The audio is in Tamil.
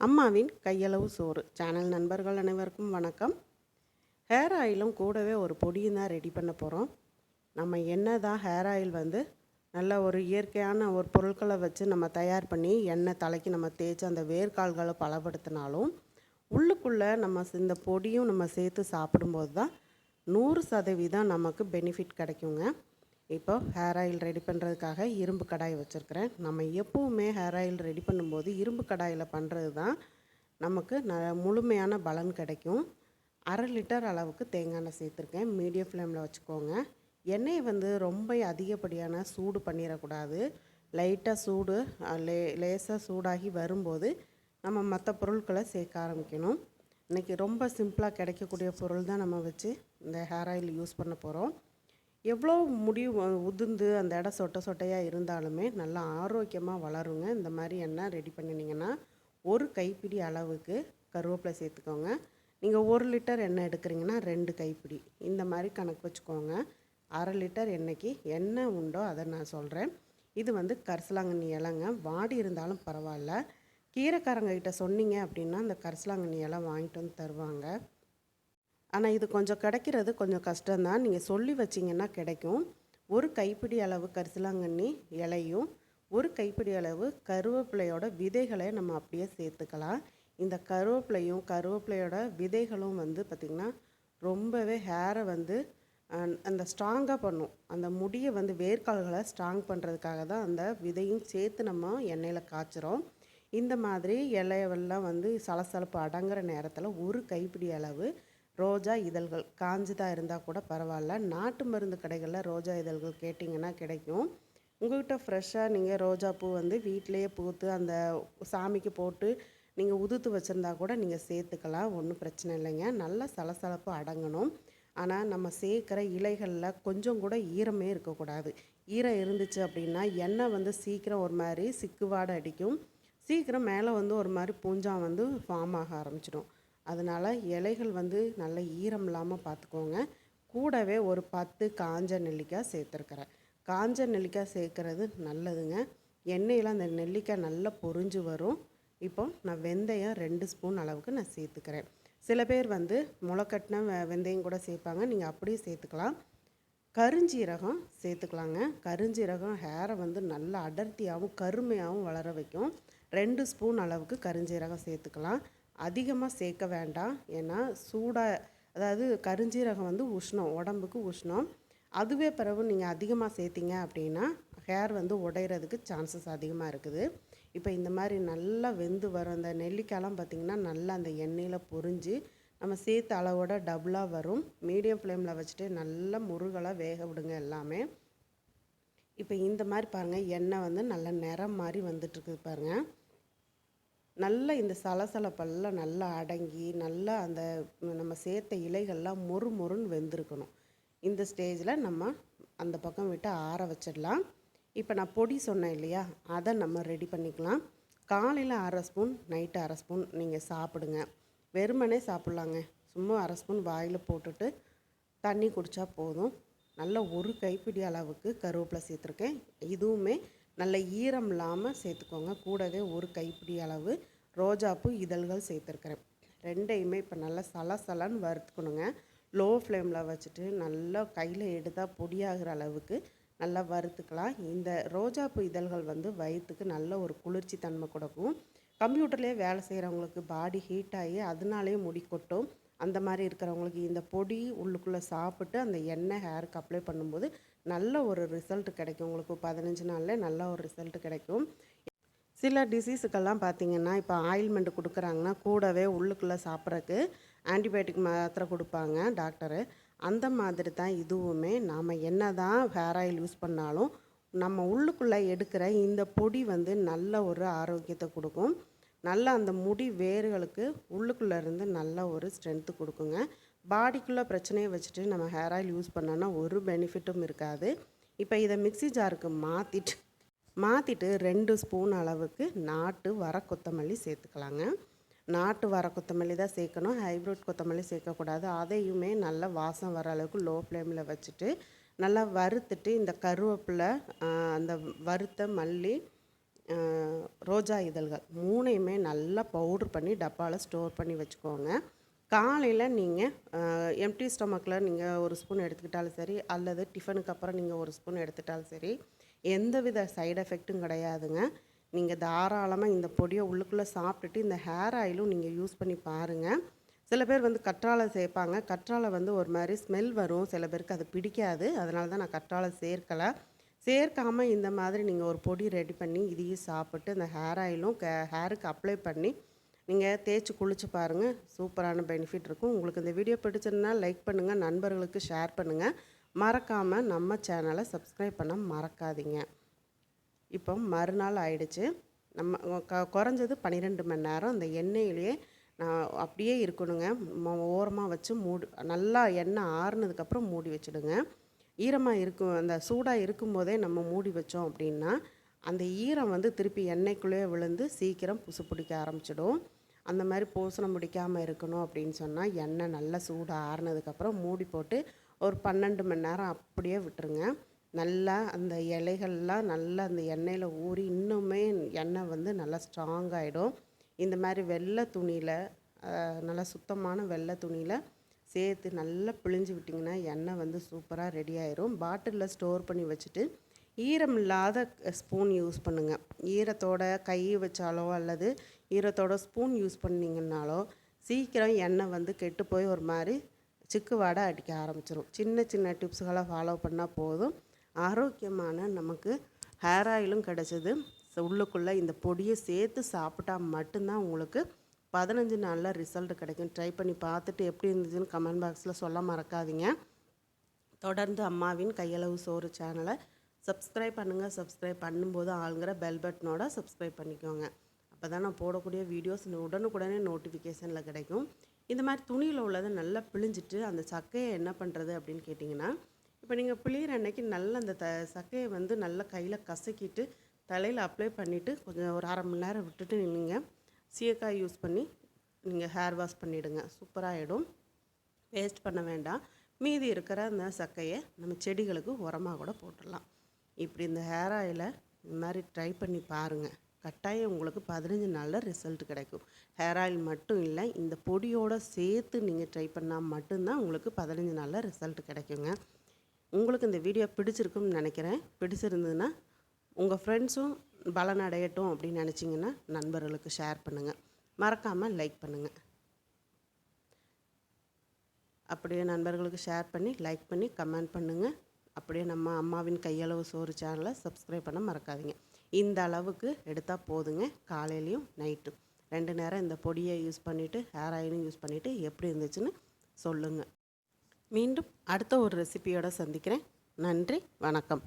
அம்மாவின் கையளவு சோறு சேனல் நண்பர்கள் அனைவருக்கும் வணக்கம். ஹேர் ஆயிலும் கூடவே ஒரு பொடியும் தான் ரெடி பண்ண போகிறோம். நம்ம என்ன தான் ஹேர் ஆயில் நல்ல ஒரு இயற்கையான ஒரு பொருட்களை வச்சு நம்ம தயார் பண்ணி எண்ணெய் தலைக்கு நம்ம தேய்ச்சி அந்த வேர்க்கால்களை பலப்படுத்தினாலும் உள்ளுக்குள்ளே இந்த பொடியும் நம்ம சேர்த்து சாப்பிடும்போது தான் 100% நமக்கு பெனிஃபிட் கிடைக்குங்க. இப்போ ஹேர் ஆயில் ரெடி பண்ணுறதுக்காக இரும்பு கடாய் வச்சுருக்கிறேன். நம்ம எப்போவுமே ஹேர் ஆயில் ரெடி பண்ணும்போது இரும்பு கடாயில் பண்ணுறது தான் நமக்கு முழுமையான பலன் கிடைக்கும். 1/2 லிட்டர் அளவுக்கு தேங்காய் எண்ணெய் சேர்த்துருக்கேன். மீடியம் ஃப்ளேமில் வச்சுக்கோங்க. எண்ணெயை ரொம்ப அதிகப்படியான சூடு பண்ணிடக்கூடாது. லைட்டாக சூடு லேசாக சூடாகி வரும்போது நம்ம மற்ற பொருட்களை சேர்க்க ஆரம்பிக்கணும். இன்றைக்கி ரொம்ப சிம்பிளாக கிடைக்கக்கூடிய பொருள் தான் நம்ம வச்சு இந்த ஹேர் ஆயில் யூஸ் பண்ண போகிறோம். எவ்வளோ முடி உதிர்ந்து அந்த இடம் சொட்டை சொட்டையாக இருந்தாலுமே நல்லா ஆரோக்கியமாக வளருங்க. இந்த மாதிரி எண்ணெய் ரெடி பண்ணினீங்கன்னா ஒரு கைப்பிடி அளவுக்கு கருவேப்பிலை சேர்த்துக்கோங்க. நீங்கள் 1 லிட்டர் எண்ணெய் எடுக்கிறீங்கன்னா 2 கைப்பிடி இந்த மாதிரி கணக்கு வச்சுக்கோங்க. 1/2 லிட்டர் எண்ணெய்க்கு என்ன உண்டோ அதை நான் சொல்கிறேன். இது கரிசலாங்கண்ணி இலைங்க. வாடி இருந்தாலும் பரவாயில்ல. கீரைக்காரங்ககிட்ட சொன்னீங்க அப்படின்னா அந்த கரிசலாங்கண்ணி இலை வாங்கிட்டு வந்து தருவாங்க. ஆனால் இது கொஞ்சம் கிடைக்கிறது கொஞ்சம் கஷ்டம்தான். நீங்கள் சொல்லி வச்சிங்கன்னா கிடைக்கும். ஒரு கைப்பிடி அளவு கரிசலாங்கண்ணி இலையும் 1 கைப்பிடி அளவு கருவேப்பிலையோட விதைகளை நம்ம அப்படியே சேர்த்துக்கலாம். இந்த கருவேப்பிலையோட விதைகளும் பார்த்திங்கன்னா ரொம்பவே ஹேரை அந்த ஸ்ட்ராங்காக பண்ணும். அந்த முடியை வேர்க்கால்களை ஸ்ட்ராங் பண்ணுறதுக்காக தான் அந்த விதையும் சேர்த்து நம்ம எண்ணெயில் காய்ச்சிரும். இந்த மாதிரி இலையெல்லாம் சலசலப்பு அடங்குற நேரத்தில் 1 கைப்பிடி அளவு ரோஜா இதழ்கள் காஞ்சதாக இருந்தால் கூட பரவாயில்ல. நாட்டு மருந்து கடைகளில் ரோஜா இதழ்கள் கேட்டிங்கன்னா கிடைக்கும். உங்கள்கிட்ட ஃப்ரெஷ்ஷாக நீங்கள் ரோஜா பூ வீட்டிலையே பூத்து அந்த சாமிக்கு போட்டு நீங்கள் உதுத்து வச்சுருந்தா கூட நீங்கள் சேர்த்துக்கலாம். ஒன்றும் பிரச்சனை இல்லைங்க. நல்லா சலசலப்பு அடங்கணும். ஆனால் நம்ம சேர்க்குற இலைகளில் கொஞ்சம் கூட ஈரமே இருக்கக்கூடாது. ஈரம் இருந்துச்சு அப்படின்னா எண்ணெய் சீக்கிரம் ஒரு மாதிரி சிக்குவாடை அடிக்கும். சீக்கிரம் மேலே ஒரு மாதிரி பூஞ்சான் ஃபார்ம் ஆக ஆரம்பிச்சிடும். அதனால் இலைகள் நல்ல ஈரம் இல்லாமல் பார்த்துக்கோங்க. கூடவே ஒரு 10 காஞ்ச நெல்லிக்காய் சேர்த்துருக்கிறேன். காஞ்ச நெல்லிக்காய் சேர்க்குறது நல்லதுங்க. எண்ணெயில் அந்த நெல்லிக்காய் நல்லா பொரிஞ்சு வரும். இப்போ நான் வெந்தயம் 2 ஸ்பூன் அளவுக்கு நான் சேர்த்துக்கிறேன். சில பேர் முளைக்கட்டின வெந்தயம் கூட சேர்ப்பாங்க. நீங்கள் அப்படியே சேர்த்துக்கலாம். கருஞ்சீரகம் சேர்த்துக்கலாங்க. கருஞ்சீரகம் ஹேரை நல்லா அடர்த்தியாகவும் கருமையாகவும் வளர வைக்கும். 2 ஸ்பூன் அளவுக்கு கருஞ்சீரகம் சேர்த்துக்கலாம். அதிகமாக சேர்க்க வேண்டாம். ஏன்னா அதாவது கருஞ்சீரகம் உஷ்ணம், உடம்புக்கு உஷ்ணம். அதுவே பிறகு நீங்கள் அதிகமாக சேர்த்திங்க அப்படின்னா ஹேர் உடையிறதுக்கு சான்சஸ் அதிகமாக இருக்குது. இப்போ இந்த மாதிரி நல்லா வெந்து வரும். அந்த நெல்லிக்காயெலாம் பார்த்திங்கன்னா நல்லா அந்த எண்ணெயில் பொரிஞ்சு நம்ம சேர்த்த அளவோட டபுளாக வரும். மீடியம் ஃப்ளேமில் வச்சுட்டு நல்லா முருகலாக வேக விடுங்க எல்லாமே. இப்போ இந்த மாதிரி பாருங்கள், எண்ணெய் நல்லா நிறம் மாதிரி வந்துட்டுருக்குது பாருங்கள். நல்லா இந்த சலசலப்பெல்லாம் நல்லா அடங்கி நல்லா அந்த நம்ம சேர்த்த இலைகள்லாம் மொறுன்னு வெந்திருக்கணும். இந்த ஸ்டேஜில் நம்ம அந்த பக்கம் விட்டு ஆற வச்சிடலாம். இப்போ நான் பொடி சொன்னேன் இல்லையா, அதை நம்ம ரெடி பண்ணிக்கலாம். காலையில் 1/2 ஸ்பூன், நைட்டு 1/2 ஸ்பூன் நீங்கள் சாப்பிடுங்க. வெறுமனே சாப்பிட்லாங்க. சும்மா 1/2 ஸ்பூன் வாயில் போட்டுட்டு தண்ணி குடித்தா போதும். நல்ல 1 கைப்பிடி அளவுக்கு கருவேப்பிலை சேர்த்துருக்கேன். இதுவுமே நல்ல ஈரம் இல்லாமல் சேர்த்துக்கோங்க. கூடவே 1 கைப்பிடி அளவு ரோஜாப்பூ இதழ்கள் சேர்த்துருக்கிறேன். ரெண்டையுமே இப்போ நல்லா சலசலன்னு வறுத்துக்கணுங்க. லோ ஃப்ளேமில் வச்சுட்டு நல்லா கையில் எடுத்தால் பொடியாகிற அளவுக்கு நல்லா வறுத்துக்கலாம். இந்த ரோஜாப்பூ இதழ்கள் வயிற்றுக்கு நல்ல ஒரு குளிர்ச்சி தன்மை கொடுக்கும். கம்ப்யூட்டர்லேயே வேலை செய்கிறவங்களுக்கு பாடி ஹீட் ஆகி அதனாலேயே முடி கொட்டும். அந்த மாதிரி இருக்கிறவங்களுக்கு இந்த பொடி உள்ளுக்குள்ளே சாப்பிட்டு அந்த எண்ணெய் ஹேருக்கு அப்ளை பண்ணும்போது நல்ல ஒரு ரிசல்ட் கிடைக்கும். உங்களுக்கு 15 நாளில் நல்ல ஒரு ரிசல்ட் கிடைக்கும். சில டிசீஸுக்கெல்லாம் பார்த்திங்கன்னா இப்போ ஆயில்மெண்ட் கொடுக்குறாங்கன்னா கூடவே உள்ளுக்குள்ளே சாப்பிட்றதுக்கு ஆன்டிபயோட்டிக் மாத்திரை கொடுப்பாங்க டாக்டரு. அந்த மாதிரி தான் இதுவுமே. நாம் என்ன தான் ஹேர் ஆயில் யூஸ் பண்ணாலும் நம்ம உள்ளுக்குள்ளே எடுக்கிற இந்த பொடி நல்ல ஒரு ஆரோக்கியத்தை கொடுக்கும். நல்லா அந்த முடி வேர்களுக்கு உள்ளுக்குள்ளே இருந்து நல்ல ஒரு ஸ்ட்ரென்த்து கொடுக்குங்க. பாடிக்குள்ளே பிரச்சனையை வச்சுட்டு நம்ம ஹேர் ஆயில் யூஸ் பண்ணோன்னா ஒரு பெனிஃபிட்டும் இருக்காது. இப்போ இதை மிக்ஸி ஜாருக்கு மாற்றிட்டு 2 ஸ்பூன் அளவுக்கு நாட்டு வர கொத்தமல்லி சேர்த்துக்கலாங்க. நாட்டு வர கொத்தமல்லி தான் சேர்க்கணும். ஹைப்ரிட் கொத்தமல்லி சேர்க்கக்கூடாது. அதையுமே நல்லா வாசம் வர அளவுக்கு லோ ஃப்ளேமில் வச்சுட்டு நல்லா வறுத்துட்டு இந்த கருவேப்பிலை, அந்த வறுத்த மல்லி, ரோஜா இதழ்கள் 3யுமே நல்லா பவுட்ரு பண்ணி டப்பாவில் ஸ்டோர் பண்ணி வச்சுக்கோங்க. காலையில் நீங்கள் எம்ப்டி ஸ்டொமக்கில் நீங்கள் ஒரு ஸ்பூன் எடுத்துக்கிட்டாலும் சரி, அல்லது டிஃபனுக்கு அப்புறம் நீங்கள் ஒரு ஸ்பூன் எடுத்துக்கிட்டாலும் சரி, எந்தவித சைடு எஃபெக்ட்டும் கிடையாதுங்க. நீங்கள் தாராளமாக இந்த பொடியை உள்ளுக்குள்ளே சாப்பிட்டுட்டு இந்த ஹேர் ஆயிலும் நீங்கள் யூஸ் பண்ணி பாருங்கள். சில பேர் வந்து கற்றாழை சேர்ப்பாங்க. கற்றாழை வந்து ஒரு மாதிரி ஸ்மெல் வரும், சில பேருக்கு அது பிடிக்காது. அதனால தான் நான் கற்றாழை சேர்க்கலை. சேர்க்காமல் இந்த மாதிரி நீங்கள் ஒரு பொடி ரெடி பண்ணி இதையும் சாப்பிட்டு இந்த ஹேர் ஆயிலும் ஹேருக்கு அப்ளை பண்ணி நீங்கள் தேய்ச்சி குளிச்சு பாருங்கள். சூப்பரான பெனிஃபிட் இருக்கும். உங்களுக்கு இந்த வீடியோ பிடிச்சிருந்தா லைக் பண்ணுங்கள், நண்பர்களுக்கு ஷேர் பண்ணுங்கள். மறக்காமல் நம்ம சேனலை சப்ஸ்கிரைப் பண்ண மறக்காதீங்க. இப்போ மறுநாள் ஆயிடுச்சு. நம்ம குறைஞ்சது 12 மணி நேரம் அந்த எண்ணெயிலேயே நான் அப்படியே இருக்கணுங்க. ஓரமாக வச்சு நல்லா எண்ணெய் ஆறுனதுக்கப்புறம் மூடி வச்சுடுங்க. ஈரமாக இருக்கும், அந்த சூடாக இருக்கும்போதே நம்ம மூடி வச்சோம் அப்படின்னா அந்த ஈரம் வந்து திருப்பி எண்ணெய்க்குள்ளேயே விழுந்து சீக்கிரம் புசு பிடிக்க ஆரம்பிச்சிடும். அந்த மாதிரி பூசணம் பிடிக்காமல் இருக்கணும் அப்படின்னு சொன்னால் எண்ணெய் நல்லா சூடாக ஆறுனதுக்கப்புறம் மூடி போட்டு ஒரு 12 மணி நேரம் அப்படியே விட்டுருங்க. நல்லா அந்த இலைகள்லாம் நல்லா அந்த எண்ணெயில் ஊறி இன்னுமே எண்ணெய் வந்து நல்லா ஸ்ட்ராங் ஆகிடும். இந்த மாதிரி வெள்ளை துணியில், நல்லா சுத்தமான வெள்ளை துணியில் சேர்த்து நல்லா பிழிஞ்சு விட்டிங்கன்னா எண்ணெய் வந்து சூப்பராக ரெடி ஆயிரும். பாட்டிலில் ஸ்டோர் பண்ணி வச்சுட்டு ஈரம் இல்லாத ஸ்பூன் யூஸ் பண்ணுங்கள். ஈரத்தோட கை வச்சாலோ அல்லது ஈரத்தோட ஸ்பூன் யூஸ் பண்ணிங்கன்னாலோ சீக்கிரம் எண்ணெய் வந்து கெட்டு போய் ஒரு மாதிரி சிக்கு வாடை அடிக்க ஆரம்பிச்சிடும். சின்ன சின்ன டிப்ஸுகளை ஃபாலோ பண்ணால் போதும். ஆரோக்கியமான நமக்கு ஹேர் ஆயிலும் கிடச்சிது. உள்ளுக்குள்ளே இந்த பொடியை சேர்த்து சாப்பிட்டா மட்டும்தான் உங்களுக்கு 15 நாளில் ரிசல்ட் கிடைக்கும். ட்ரை பண்ணி பார்த்துட்டு எப்படி இருந்துச்சுன்னு கமெண்ட் பாக்ஸில் சொல்ல மறக்காதீங்க. தொடர்ந்து அம்மாவின் கையளவு சோறு சேனலை சப்ஸ்கிரைப் பண்ணுங்கள். சப்ஸ்கிரைப் பண்ணும்போது ஆளுங்கிற பெல் பட்டனோட சப்ஸ்கிரைப் பண்ணிக்கோங்க. அப்போ தான் நான் போடக்கூடிய வீடியோஸ் உடனுக்குடனே நோட்டிஃபிகேஷனில் கிடைக்கும். இந்த மாதிரி துணியில் உள்ளதை நல்லா பிழிஞ்சிட்டு அந்த சக்கையை என்ன பண்ணுறது அப்படின்னு கேட்டிங்கன்னா, இப்போ நீங்கள் பிழிகிற அன்னைக்கு நல்லா அந்த சக்கையை வந்து நல்லா கையில் கசக்கிட்டு தலையில் அப்ளை பண்ணிவிட்டு கொஞ்சம் ஒரு அரை மணி நேரம் விட்டுட்டு நீங்கள் சீயக்காய் யூஸ் பண்ணி நீங்கள் ஹேர் வாஷ் பண்ணிவிடுங்க. சூப்பராகிடும். வேஸ்ட் பண்ண வேண்டாம். மீதி இருக்கிற அந்த சக்கையை நம்ம செடிகளுக்கு உரமாக கூட போட்டுடலாம். இப்படி இந்த ஹேர் ஆயிலை இந்த மாதிரி ட்ரை பண்ணி பாருங்கள். கட்டாயம் உங்களுக்கு 15 நாளில் ரிசல்ட் கிடைக்கும். ஹேர் ஆயில் மட்டும் இல்லை, இந்த பொடியோடு சேர்த்து நீங்கள் ட்ரை பண்ணால் மட்டும்தான் உங்களுக்கு 15 நாளில் ரிசல்ட் கிடைக்குங்க. உங்களுக்கு இந்த வீடியோ பிடிச்சிருக்குன்னு நினைக்கிறேன். பிடிச்சிருந்ததுன்னா உங்கள் ஃப்ரெண்ட்ஸும் பலன் அடையட்டும் அப்படின்னு நினச்சிங்கன்னா நண்பர்களுக்கு ஷேர் பண்ணுங்கள். மறக்காமல் லைக் பண்ணுங்கள். அப்படியே நண்பர்களுக்கு ஷேர் பண்ணி லைக் பண்ணி கமெண்ட் பண்ணுங்கள். அப்படியே நம்ம அம்மாவின் கையளவு சோறு சேனலை சப்ஸ்கிரைப் பண்ண மறக்காதீங்க. இந்த அளவுக்கு எடுத்தால் போதுங்க. காலையிலையும் நைட்டும் 2 நேரம் இந்த பொடியை யூஸ் பண்ணிவிட்டு ஹேர் ஆயிலும் யூஸ் பண்ணிவிட்டு எப்படி இருந்துச்சுன்னு சொல்லுங்கள். மீண்டும் அடுத்த ஒரு ரெசிபியோடு சந்திக்கிறேன். நன்றி, வணக்கம்.